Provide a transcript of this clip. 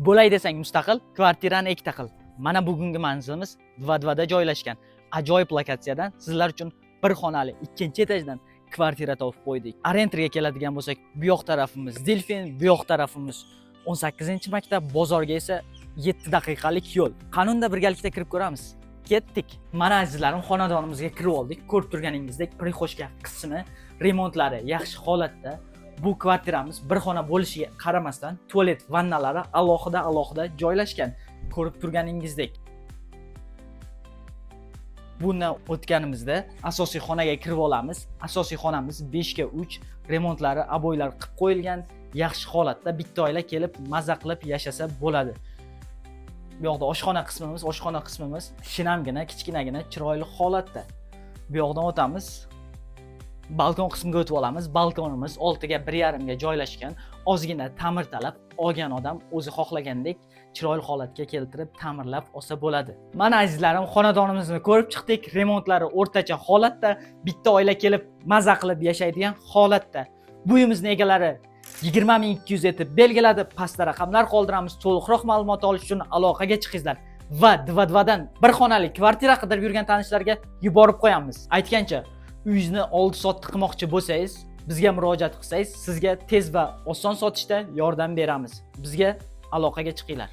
Bo'lay desang mustaqil, kvartirani ikkita qil. Mana bugungi manzilimiz Dvadvada joylashgan. Ajoyib lokatsiyadan sizlar uchun bir xonali ikkinchi etajdan kvartira topib qo'ydik. Arentriga keladigan bo'lsak, bu yoq tarafimiz Delfin, bu yoq tarafimiz 18-maktab, bozorga esa 7 daqiqalik yo'l. Qanunda birgalikda kirib ko'ramiz. Ketdik. Mana azizlarim, xonadonimizga kirib oldik. Ko'rib turganingizdek, prixoshka qismi remontlari yaxshi holatda. Bu kvartiramiz bir xona bo'lishiga qaramasdan tualet, vannalari alohida joylashgan. Ko'rib turganingizdek. Bundan o'tganimizda asosiy xonaga kirib olamiz. Asosiy xonamiz 5 ga 3, remontlari, aboylar qilib qo'yilgan, yaxshi holatda. Bitta oila kelib maza qilib yashasa bo'ladi. Bu yoqda oshxona qismimiz shinamgina, kichkinagina, chiroyli holatda. Bu yoqdan o'tamiz. Balkon qismiga o'tib olamiz. Balkonimiz 6 ga 1,5 ga joylashgan. Ozgina ta'mirtalab olgan odam o'zi xohlagandek chiroyli holatga keltirib ta'mirlab olsa bo'ladi. Mana azizlarim, xonadonimizni ko'rib chiqdik. Remontlari o'rtacha holatda, bitta oila kelib maza qilib yashaydigan holatda. Bu uyimizning egalari 20.200 etib belgiladi. Pastda raqamlar qoldiramiz. To'liqroq ma'lumot olish uchun aloqaga chiqingizlar va Dvadvadan bir xonali kvartira qidirib yurgan tanishlarga yuborib qo'yamiz. Aytgancha, uyingizni oldi sotdi qilmoqchi bo'lsangiz, bizga murojaat qilsangiz, sizga tez va oson sotishda yordam beramiz. Bizga aloqaga chiqinglar.